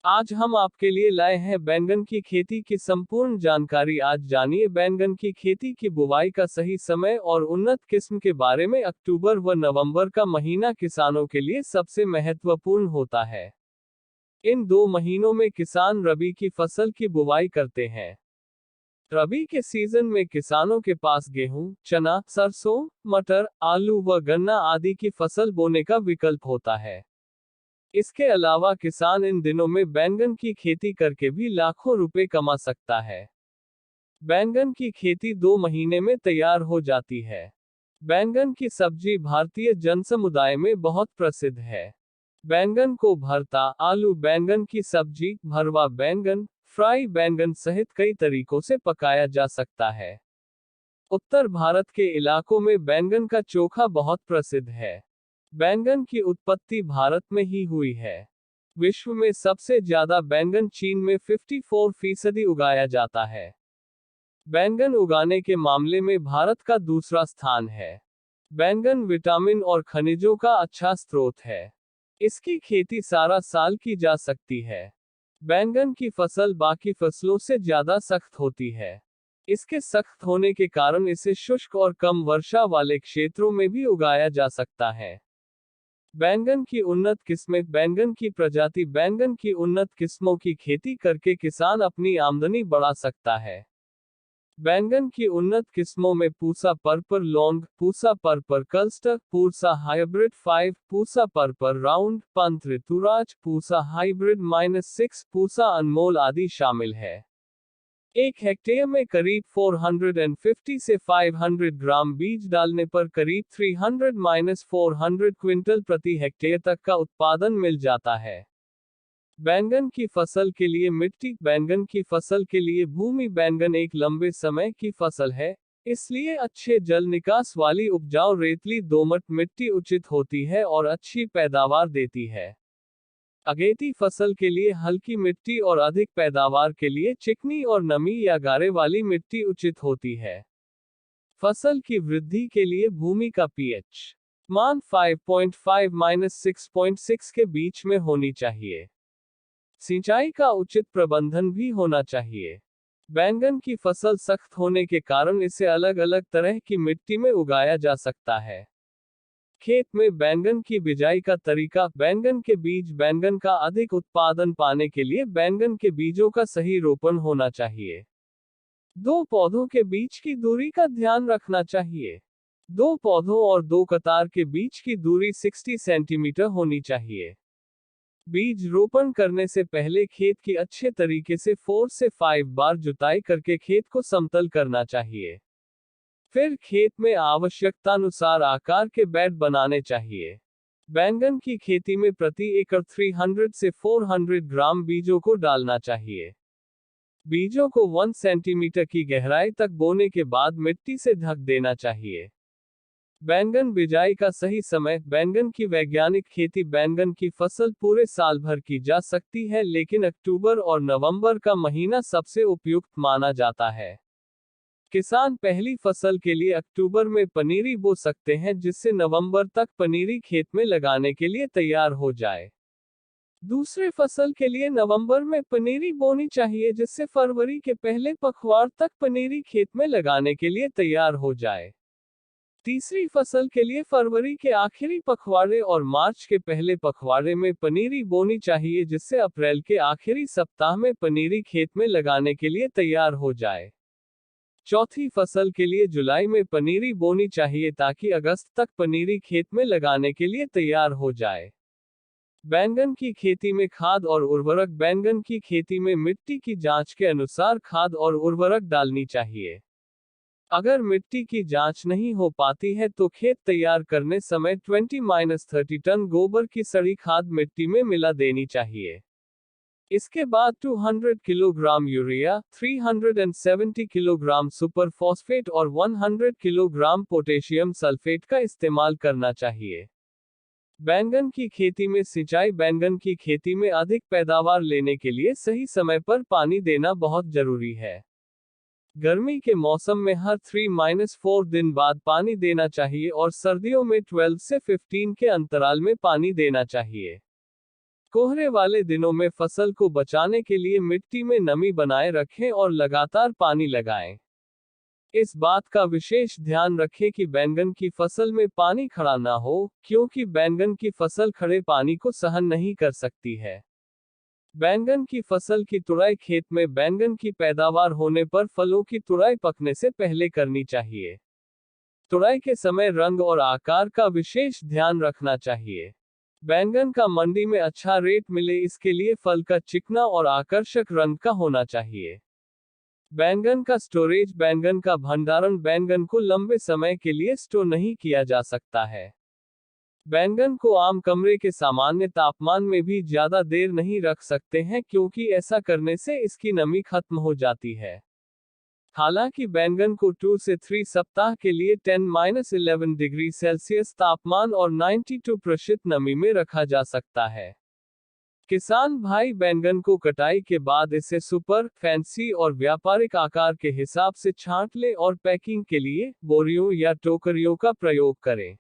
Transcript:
आज हम आपके लिए लाए हैं बैंगन की खेती की संपूर्ण जानकारी। आज जानिए बैंगन की खेती की बुवाई का सही समय और उन्नत किस्म के बारे में। अक्टूबर व नवंबर का महीना किसानों के लिए सबसे महत्वपूर्ण होता है। इन 2 महीनों में किसान रबी की फसल की बुवाई करते हैं। रबी के सीजन में किसानों के पास गेहूं, चना, सरसों, मटर, आलू व गन्ना आदि की फसल बोने का विकल्प होता है। इसके अलावा किसान इन दिनों में बैंगन की खेती करके भी लाखों रुपए कमा सकता है। बैंगन की खेती 2 महीने में तैयार हो जाती है। बैंगन की सब्जी भारतीय जनसमुदाय में बहुत प्रसिद्ध है। बैंगन को भरता, आलू बैंगन की सब्जी, भरवा बैंगन, फ्राई बैंगन सहित कई तरीकों से पकाया जा सकता है। उत्तर भारत के इलाकों में बैंगन का चोखा बहुत प्रसिद्ध है। बैंगन की उत्पत्ति भारत में ही हुई है। विश्व में सबसे ज्यादा बैंगन चीन में 54% उगाया जाता है। बैंगन उगाने के मामले में भारत का दूसरा स्थान है। बैंगन विटामिन और खनिजों का अच्छा स्रोत है। इसकी खेती सारा साल की जा सकती है। बैंगन की फसल बाकी फसलों से ज्यादा सख्त होती है। इसके सख्त होने के कारण इसे शुष्क और कम वर्षा वाले क्षेत्रों में भी उगाया जा सकता है। बैंगन की उन्नत किस्में। बैंगन की प्रजाति। बैंगन की उन्नत किस्मों की खेती करके किसान अपनी आमदनी बढ़ा सकता है। बैंगन की उन्नत किस्मों में Pusa purple long, Pusa purple cluster, Pusa hybrid 5, Pusa purple round, Pant Rituraj, Pusa hybrid -6, Pusa Anmol आदि शामिल है। 1 हेक्टेयर में करीब 450 से 500 ग्राम बीज डालने पर करीब 300-400 क्विंटल प्रति हेक्टेयर तक का उत्पादन मिल जाता है। बैंगन की फसल के लिए मिट्टी। बैंगन की फसल के लिए भूमि। बैंगन एक लंबे समय की फसल है, इसलिए अच्छे जल निकास वाली उपजाऊ रेतली दोमट मिट्टी उचित होती है और अच्छी पैदावार देती है। अगेती फसल के लिए हल्की मिट्टी और अधिक पैदावार के लिए चिकनी और नमी या गारे वाली मिट्टी उचित होती है। फसल की वृद्धि के लिए भूमि का पीएच मान 5.5-6.6 के बीच में होनी चाहिए। सिंचाई का उचित प्रबंधन भी होना चाहिए। बैंगन की फसल सख्त होने के कारण इसे अलग अलग तरह की मिट्टी में उगाया जा सकता है। खेत में बैंगन की बिजाई का तरीका। बैंगन के बीज। बैंगन का अधिक उत्पादन पाने के लिए बैंगन के बीजों का सही रोपण होना चाहिए। 2 पौधों के बीच की दूरी का ध्यान रखना चाहिए। 2 पौधों और 2 कतार के बीच की दूरी 60 सेंटीमीटर होनी चाहिए। बीज रोपण करने से पहले खेत की अच्छे तरीके से 4 से 5 बार जुताई करके खेत को समतल करना चाहिए। फिर खेत में आवश्यकतानुसार आकार के बेड बनाने चाहिए। बैंगन की खेती में प्रति एकड़ 300 से 400 ग्राम बीजों को डालना चाहिए। बीजों को 1 सेंटीमीटर की गहराई तक बोने के बाद मिट्टी से ढक देना चाहिए। बैंगन बिजाई का सही समय। बैंगन की वैज्ञानिक खेती। बैंगन की फसल पूरे साल भर की जा सकती है, लेकिन अक्टूबर और नवंबर का महीना सबसे उपयुक्त माना जाता है। किसान पहली फसल के लिए अक्टूबर में पनीरी बो सकते हैं, जिससे नवंबर तक पनीरी खेत में लगाने के लिए तैयार हो जाए। दूसरे फसल के लिए नवंबर में पनीरी बोनी चाहिए, जिससे फरवरी के पहले पखवाड़ तक पनीरी खेत में लगाने के लिए तैयार हो जाए। तीसरी फसल के लिए फरवरी के आखिरी पखवाड़े और मार्च के पहले पखवाड़े में पनीरी बोनी चाहिए, जिससे अप्रैल के आखिरी सप्ताह में पनीरी खेत में लगाने के लिए तैयार हो जाए। चौथी फसल के लिए जुलाई में पनीरी बोनी चाहिए, ताकि अगस्त तक पनीरी खेत में लगाने के लिए तैयार हो जाए। बैंगन की खेती में खाद और उर्वरक। बैंगन की खेती में मिट्टी की जांच के अनुसार खाद और उर्वरक डालनी चाहिए। अगर मिट्टी की जांच नहीं हो पाती है तो खेत तैयार करने समय 20-30 टन गोबर की सड़ी खाद मिट्टी में मिला देनी चाहिए। इसके बाद 200 kilogram urea, 370 kilogram super phosphate और 100 किलोग्राम पोटेशियम सल्फेट का इस्तेमाल करना चाहिए। बैंगन की खेती में सिंचाई। बैंगन की खेती में अधिक पैदावार लेने के लिए सही समय पर पानी देना बहुत जरूरी है। गर्मी के मौसम में हर 3-4 दिन बाद पानी देना चाहिए और सर्दियों में 12 से 15 के अंतराल में पानी देना चाहिए। कोहरे वाले दिनों में फसल को बचाने के लिए मिट्टी में नमी बनाए रखें और लगातार पानी लगाएं। इस बात का विशेष ध्यान रखें कि बैंगन की फसल में पानी खड़ा ना हो, क्योंकि बैंगन की फसल खड़े पानी को सहन नहीं कर सकती है। बैंगन की फसल की तुड़ाई खेत में बैंगन की पैदावार होने पर फलों की तुड़ाई पकने से पहले करनी चाहिए। तुड़ाई के समय रंग और आकार का विशेष ध्यान रखना चाहिए। बैंगन का मंडी में अच्छा रेट मिले इसके लिए फल का चिकना और आकर्षक रंग का होना चाहिए। बैंगन का स्टोरेज, बैंगन का भंडारण, बैंगन को लंबे समय के लिए स्टोर नहीं किया जा सकता है। बैंगन को आम कमरे के सामान्य तापमान में भी ज्यादा देर नहीं रख सकते हैं, क्योंकि ऐसा करने से इसकी नमी खत्म हो जाती है। हालांकि बैंगन को 2 से 3 सप्ताह के लिए 10-11 डिग्री सेल्सियस तापमान और 92% नमी में रखा जा सकता है। किसान भाई बैंगन को कटाई के बाद इसे सुपर, फैंसी और व्यापारिक आकार के हिसाब से छांट ले और पैकिंग के लिए बोरियों या टोकरियों का प्रयोग करें।